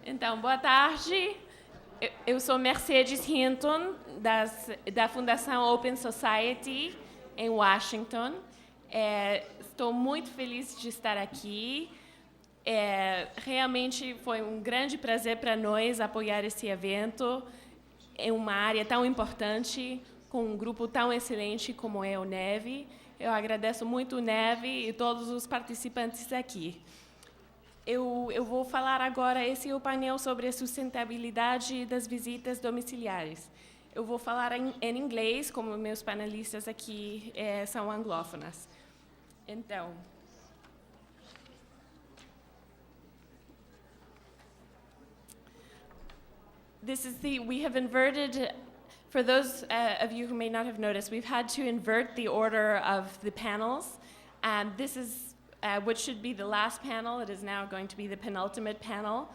Então, boa tarde. Eu sou Mercedes Hinton, da Fundação Open Society, em Washington. Estou muito feliz de estar aqui. Realmente foi um grande prazer para nós apoiar esse evento em uma área tão importante, com um grupo tão excelente como é o Neve. Eu agradeço muito o Neve e todos os participantes aqui. Eu vou falar agora, esse é o painel sobre a sustentabilidade das visitas domiciliares. Eu vou falar em inglês, como meus panelistas aqui são anglófonas. Então, we have inverted, for those of you who may not have noticed, we've had to invert the order of the panels. This is what should be the last panel. It is now going to be the penultimate panel.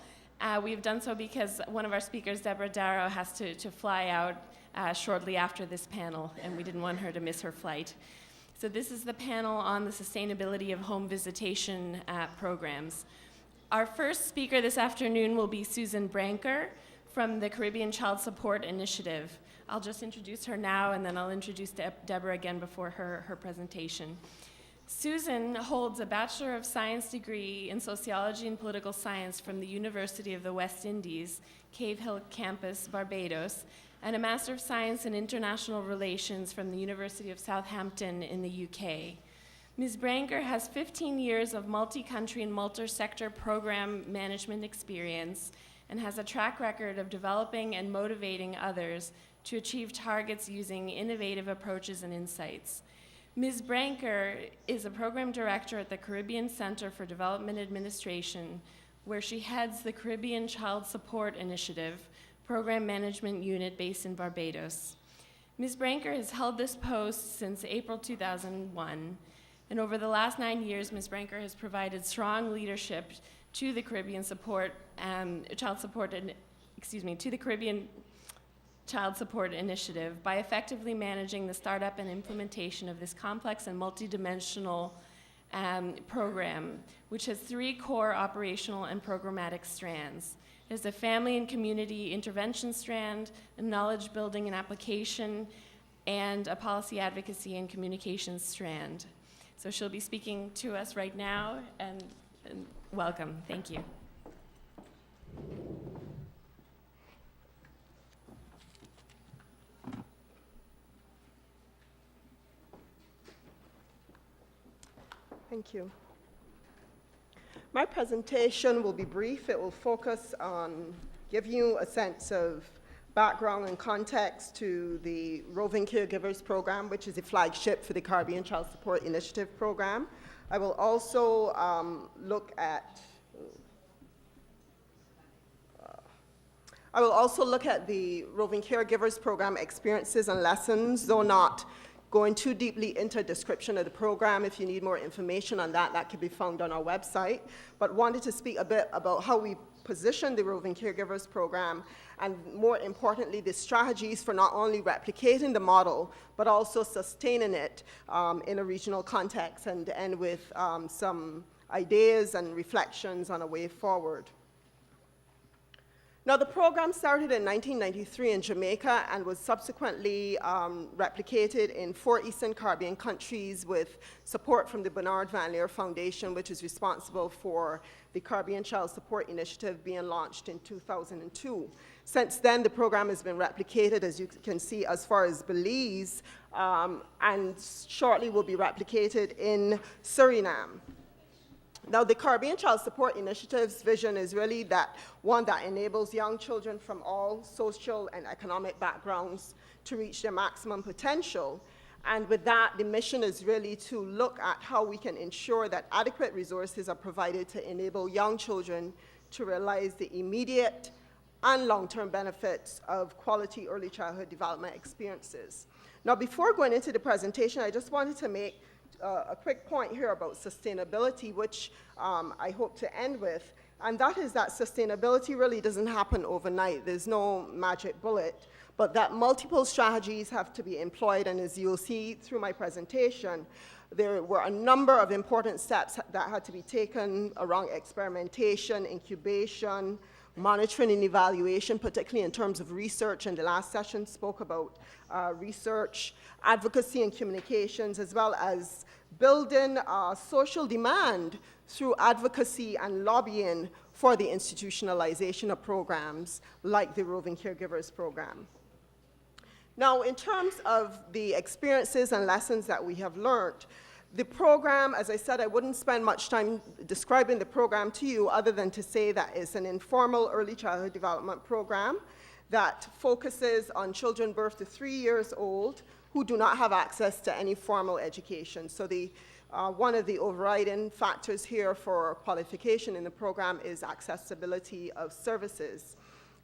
We've done so because one of our speakers, Deborah Darrow, has to fly out shortly after this panel, and we didn't want her to miss her flight. So this is the panel on the sustainability of home visitation programs. Our first speaker this afternoon will be Susan Branker from the Caribbean Child Support Initiative. I'll just introduce her now, and then I'll introduce Deborah again before her presentation. Susan holds a Bachelor of Science degree in Sociology and Political Science from the University of the West Indies, Cave Hill Campus, Barbados, and a Master of Science in International Relations from the University of Southampton in the UK. Ms. Branker has 15 years of multi-country and multi-sector program management experience and has a track record of developing and motivating others to achieve targets using innovative approaches and insights. Ms. Branker is a program director at the Caribbean Center for Development Administration, where she heads the Caribbean Child Support Initiative, program management unit based in Barbados. Ms. Branker has held this post since April 2001, and over the last 9 years, Ms. Branker has provided strong leadership to the Caribbean Child Support Initiative by effectively managing the startup and implementation of this complex and multidimensional program, which has 3 core operational and programmatic strands. There's a family and community intervention strand, a knowledge building and application, and a policy advocacy and communications strand. So she'll be speaking to us right now, and welcome. Thank you. Thank you. My presentation will be brief. It will focus on giving you a sense of background and context to the Roving Caregivers Program, which is a flagship for the Caribbean Child Support Initiative Program. I will also look at the Roving Caregivers Program experiences and lessons, though not going too deeply into a description of the program. If you need more information on that, that can be found on our website. But wanted to speak a bit about how we position the Roving Caregivers Program, and more importantly, the strategies for not only replicating the model, but also sustaining it in a regional context, and end with some ideas and reflections on a way forward. Now, the program started in 1993 in Jamaica and was subsequently replicated in 4 Eastern Caribbean countries with support from the Bernard Van Leer Foundation, which is responsible for the Caribbean Child Support Initiative being launched in 2002. Since then, the program has been replicated, as you can see, as far as Belize, and shortly will be replicated in Suriname. Now, the Caribbean Child Support Initiative's vision is really that one that enables young children from all social and economic backgrounds to reach their maximum potential. And with that, the mission is really to look at how we can ensure that adequate resources are provided to enable young children to realize the immediate and long-term benefits of quality early childhood development experiences. Now, before going into the presentation, I just wanted to make a quick point here about sustainability, which I hope to end with, and that is that sustainability really doesn't happen overnight. There's no magic bullet, but that multiple strategies have to be employed, and as you'll see through my presentation, there were a number of important steps that had to be taken around experimentation, incubation, monitoring and evaluation, particularly in terms of research, and the last session spoke about research, advocacy and communications, as well as building social demand through advocacy and lobbying for the institutionalization of programs like the Roving Caregivers Program. Now, in terms of the experiences and lessons that we have learned, the program, as I said, I wouldn't spend much time describing the program to you other than to say that it's an informal early childhood development program that focuses on children birth to 3 years old who do not have access to any formal education. So one of the overriding factors here for qualification in the program is accessibility of services.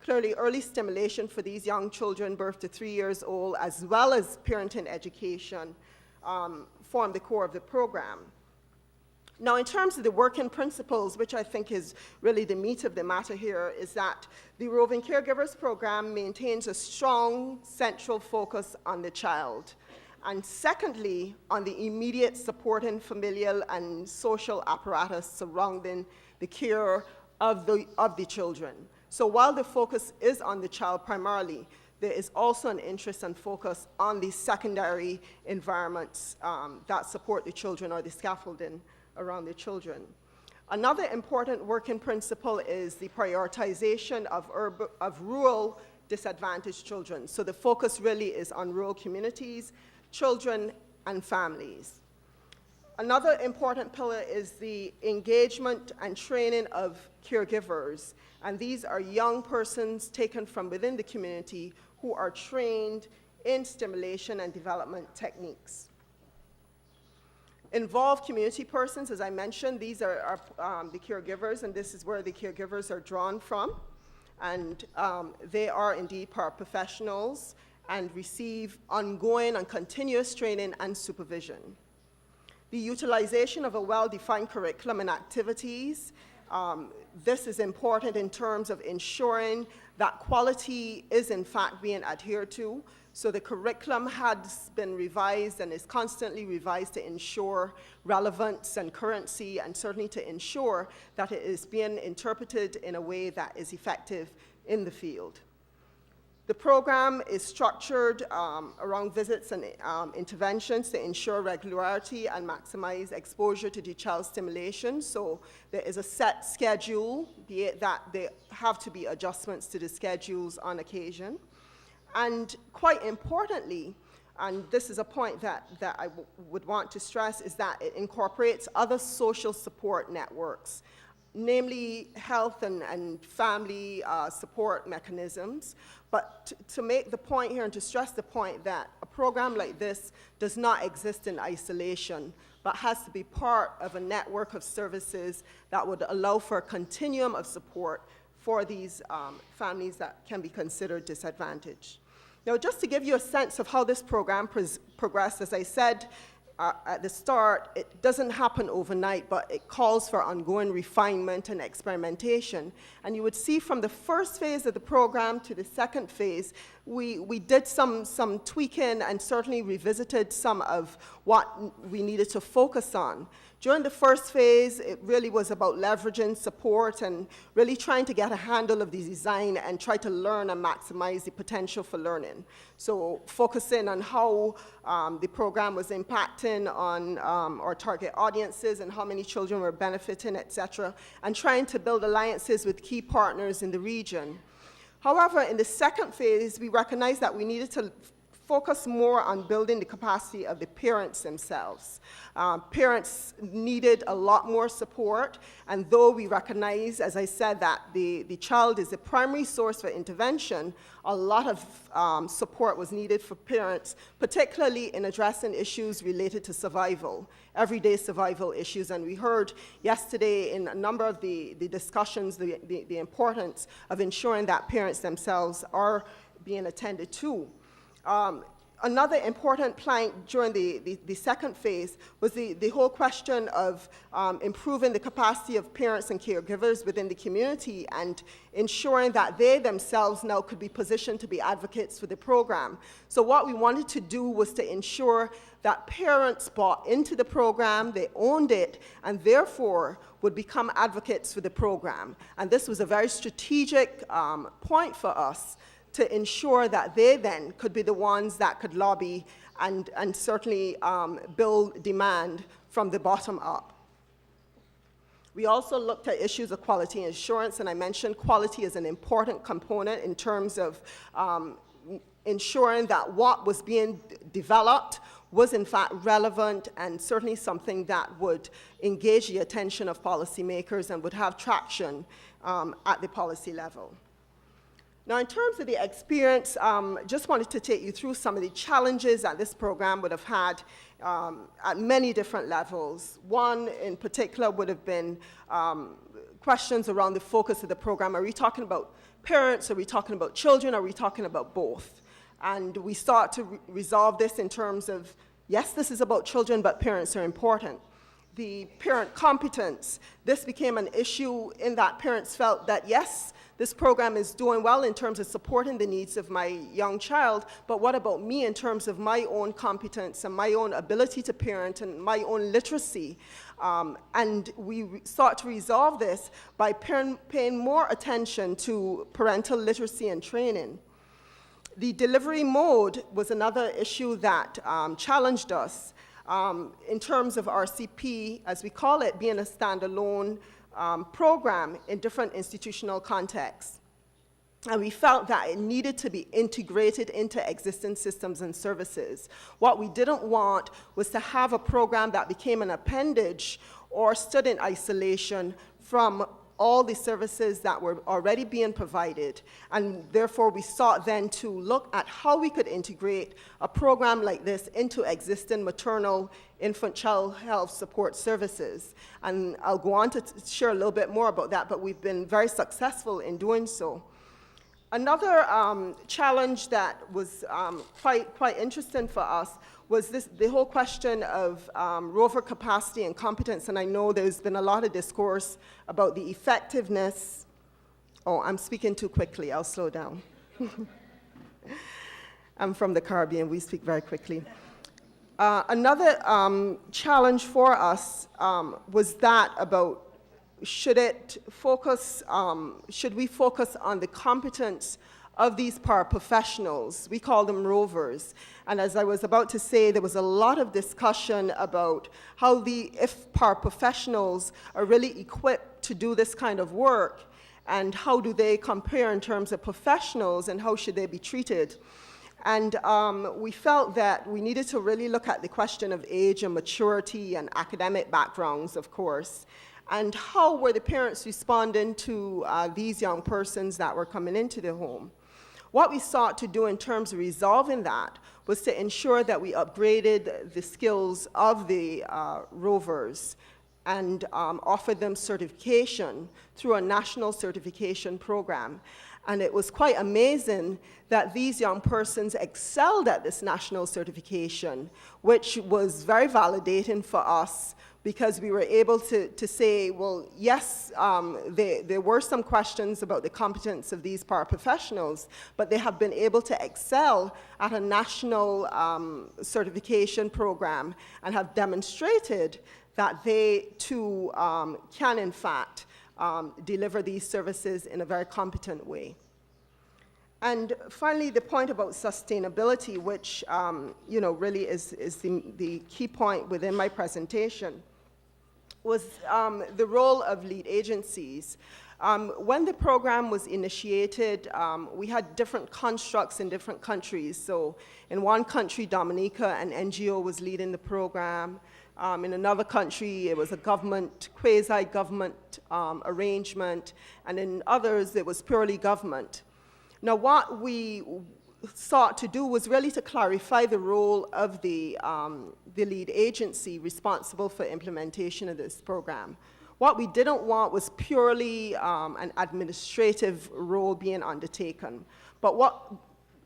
Clearly, early stimulation for these young children birth to 3 years old, as well as parenting education, form the core of the program. Now, in terms of the working principles, which I think is really the meat of the matter here, is that the Roving Caregivers Program maintains a strong central focus on the child, and secondly, on the immediate supporting familial and social apparatus surrounding the care of the children. So while the focus is on the child primarily, there is also an interest and focus on the secondary environments that support the children, or the scaffolding around the children. Another important working principle is the prioritization of rural disadvantaged children. So the focus really is on rural communities, children, and families. Another important pillar is the engagement and training of caregivers, and these are young persons taken from within the community who are trained in stimulation and development techniques. Involved community persons, as I mentioned, these are the caregivers, and this is where the caregivers are drawn from, and they are indeed paraprofessionals and receive ongoing and continuous training and supervision. The utilization of a well-defined curriculum and activities, this is important in terms of ensuring that quality is in fact being adhered to. So the curriculum has been revised and is constantly revised to ensure relevance and currency, and certainly to ensure that it is being interpreted in a way that is effective in the field. The program is structured around visits and interventions to ensure regularity and maximize exposure to the child stimulation. So there is a set schedule, be it that there have to be adjustments to the schedules on occasion. And quite importantly, and this is a point that I would want to stress, is that it incorporates other social support networks, namely health and family support mechanisms. But to make the point here and to stress the point that a program like this does not exist in isolation, but has to be part of a network of services that would allow for a continuum of support for these families that can be considered disadvantaged. Now, just to give you a sense of how this program progressed, as I said at the start, it doesn't happen overnight, but it calls for ongoing refinement and experimentation. And you would see from the first phase of the program to the second phase, we did some tweaking and certainly revisited some of what we needed to focus on. During the first phase, it really was about leveraging support and really trying to get a handle of the design and try to learn and maximize the potential for learning. So focusing on how the program was impacting on our target audiences and how many children were benefiting, et cetera, and trying to build alliances with key partners in the region. However, in the second phase, we recognized that we needed to focus more on building the capacity of the parents themselves. Parents needed a lot more support, and though we recognize, as I said, that the child is the primary source for intervention, a lot of support was needed for parents, particularly in addressing issues related to survival, everyday survival issues. And we heard yesterday in a number of the discussions the importance of ensuring that parents themselves are being attended to. Another important plank during the second phase was the whole question of improving the capacity of parents and caregivers within the community and ensuring that they themselves now could be positioned to be advocates for the program. So what we wanted to do was to ensure that parents bought into the program, they owned it, and therefore would become advocates for the program. And this was a very strategic point for us, to ensure that they then could be the ones that could lobby and certainly build demand from the bottom up. We also looked at issues of quality assurance, and I mentioned quality is an important component in terms of ensuring that what was being developed was in fact relevant and certainly something that would engage the attention of policymakers and would have traction at the policy level. Now, in terms of the experience, just wanted to take you through some of the challenges that this program would have had at many different levels. One in particular would have been questions around the focus of the program. Are we talking about parents? Are we talking about children? Are we talking about both? And we sought to resolve this in terms of, yes, this is about children, but parents are important. The parent competence, this became an issue in that parents felt that, yes, this program is doing well in terms of supporting the needs of my young child, but what about me in terms of my own competence and my own ability to parent and my own literacy? And we sought to resolve this by paying more attention to parental literacy and training. The delivery mode was another issue that challenged us in terms of RCP, as we call it, being a standalone program in different institutional contexts. And we felt that it needed to be integrated into existing systems and services. What we didn't want was to have a program that became an appendage or stood in isolation from all the services that were already being provided. And therefore, we sought then to look at how we could integrate a program like this into existing maternal, infant, child health support services. And I'll go on to share a little bit more about that, but we've been very successful in doing so. Another challenge that was quite interesting for us was the whole question of rover capacity and competence, and I know there's been a lot of discourse about the effectiveness. Oh, I'm speaking too quickly, I'll slow down. I'm from the Caribbean, we speak very quickly. Another challenge for us was that about should we focus on the competence of these paraprofessionals? We call them rovers. And as I was about to say, there was a lot of discussion about how if paraprofessionals are really equipped to do this kind of work, and how do they compare in terms of professionals, and how should they be treated? And we felt that we needed to really look at the question of age and maturity and academic backgrounds, of course, and how were the parents responding to these young persons that were coming into the home. What we sought to do in terms of resolving that was to ensure that we upgraded the skills of the rovers and offered them certification through a national certification program. And it was quite amazing that these young persons excelled at this national certification, which was very validating for us, because we were able to say, well, yes, there were some questions about the competence of these paraprofessionals, but they have been able to excel at a national certification program and have demonstrated that they too can, in fact, deliver these services in a very competent way. And finally, the point about sustainability, which really is the key point within my presentation, was the role of lead agencies. When the program was initiated, we had different constructs in different countries. So in one country, Dominica, an NGO was leading the program. In another country, it was a government, quasi-government arrangement. And in others, it was purely government. Now, what we sought to do was really to clarify the role of the lead agency responsible for implementation of this program. What we didn't want was purely an administrative role being undertaken. But what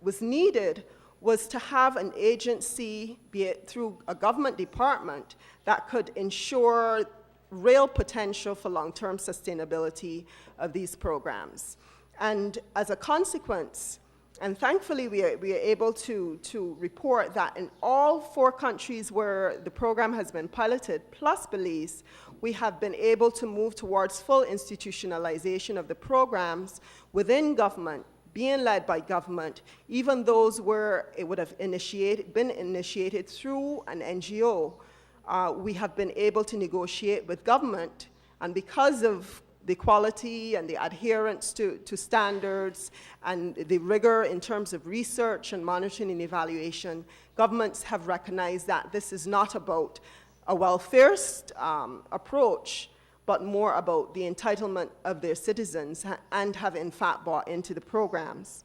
was needed was to have an agency, be it through a government department, that could ensure real potential for long-term sustainability of these programs. And as a consequence, and thankfully we are able to report that in all 4 countries where the program has been piloted, plus Belize, we have been able to move towards full institutionalization of the programs within government, being led by government, even those where it would have been initiated through an NGO. We have been able to negotiate with government, and because of the quality and the adherence to standards and the rigor in terms of research and monitoring and evaluation, governments have recognized that this is not about a welfarist approach, but more about the entitlement of their citizens, and have in fact bought into the programs.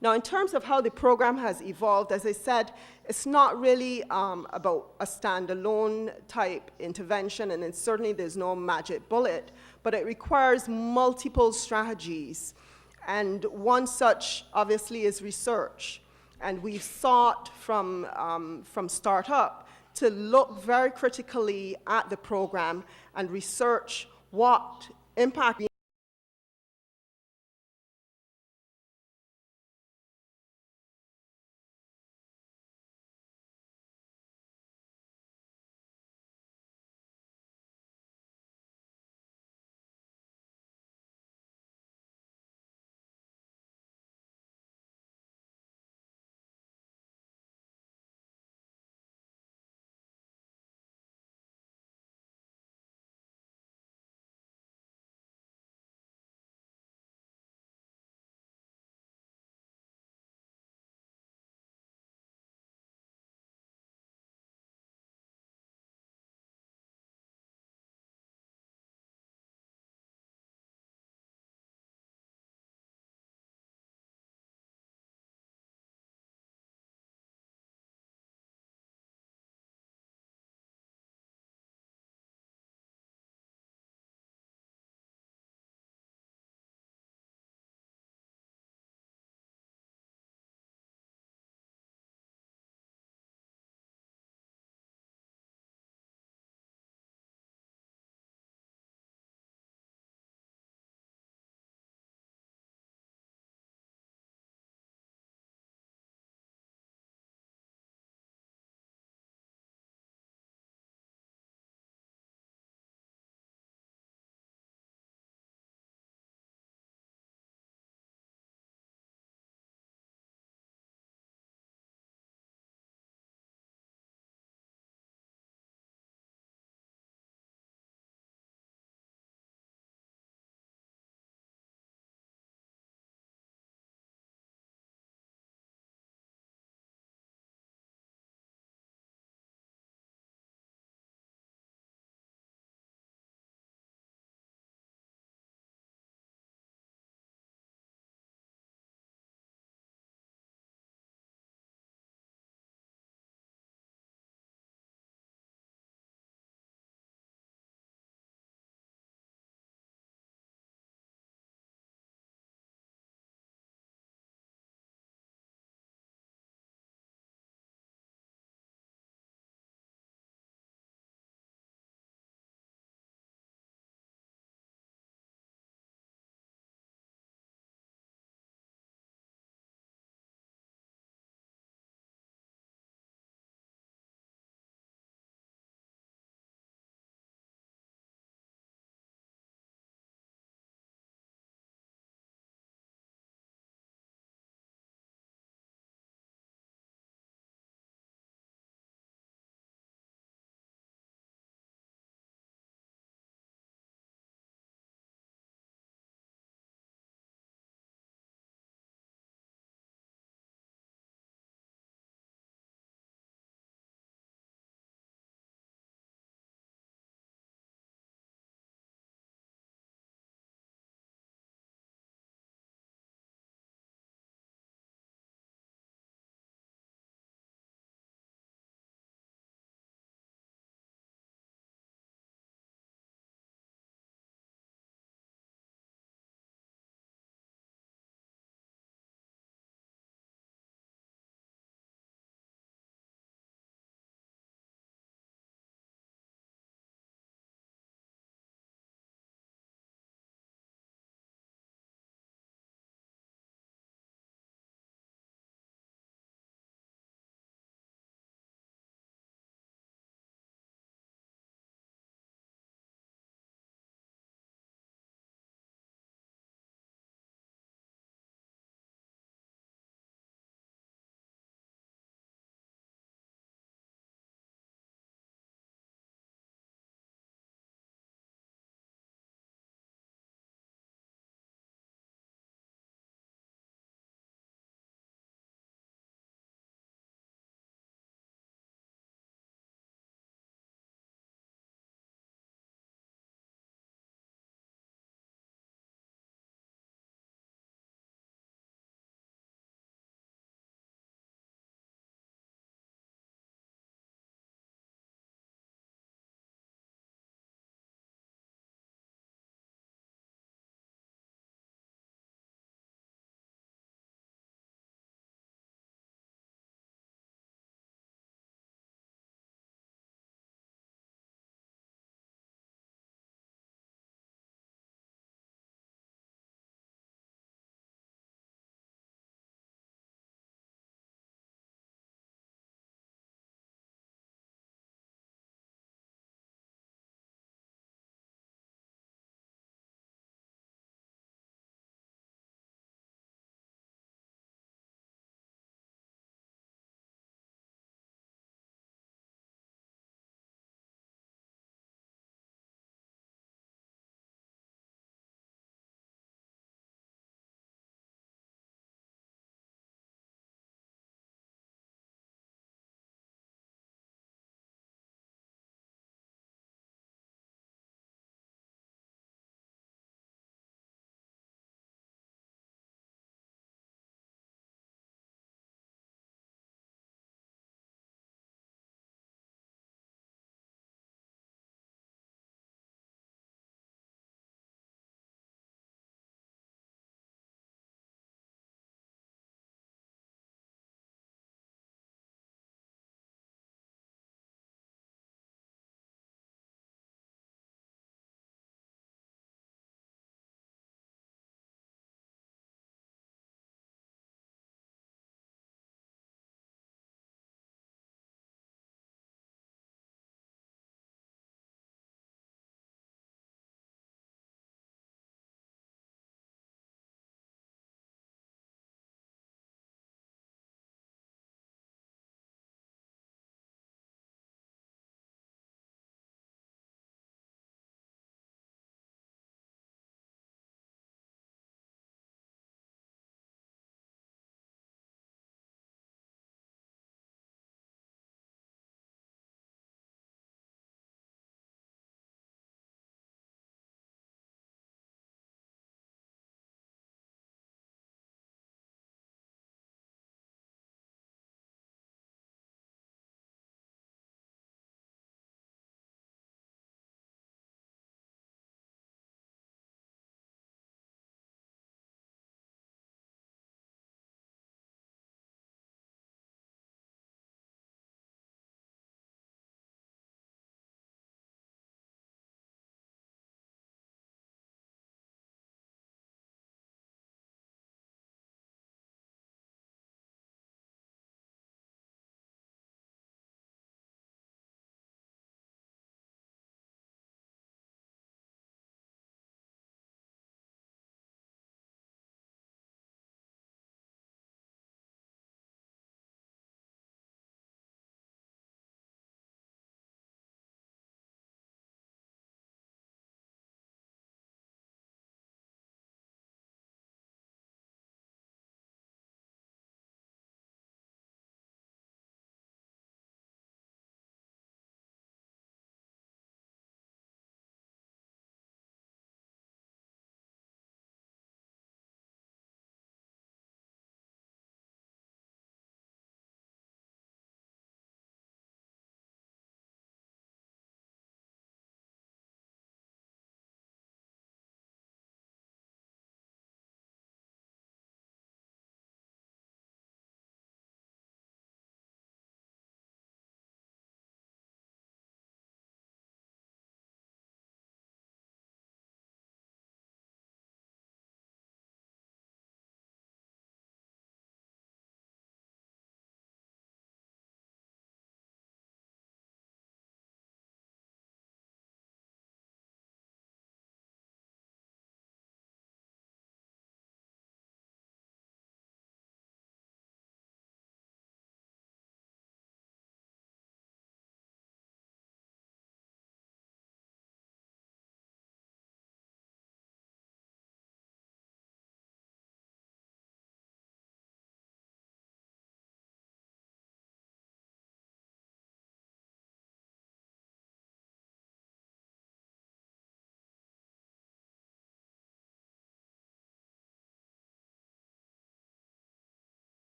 Now, in terms of how the program has evolved, as I said, it's not really about a standalone type intervention, and certainly there's no magic bullet, but it requires multiple strategies. And one such, obviously, is research. And we've sought from startup to look very critically at the program and research what impact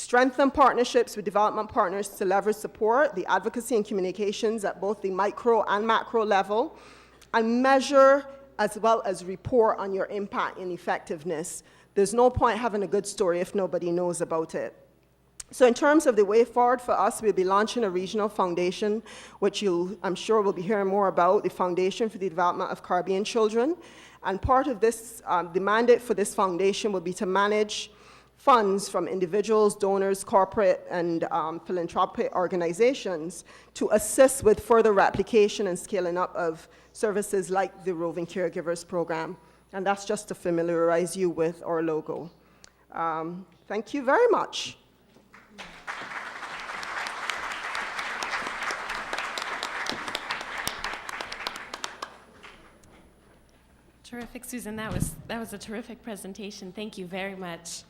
strengthen partnerships with development partners to leverage support, the advocacy and communications at both the micro and macro level, and measure as well as report on your impact and effectiveness. There's no point having a good story if nobody knows about it. So in terms of the way forward for us, we'll be launching a regional foundation, which I'm sure will be hearing more about, the Foundation for the Development of Caribbean Children. And part of this, the mandate for this foundation will be to manage funds from individuals, donors, corporate, and philanthropic organizations to assist with further replication and scaling up of services like the Roving Caregivers Program. And that's just to familiarize you with our logo. Thank you very much. Terrific, Susan. That was a terrific presentation. Thank you very much.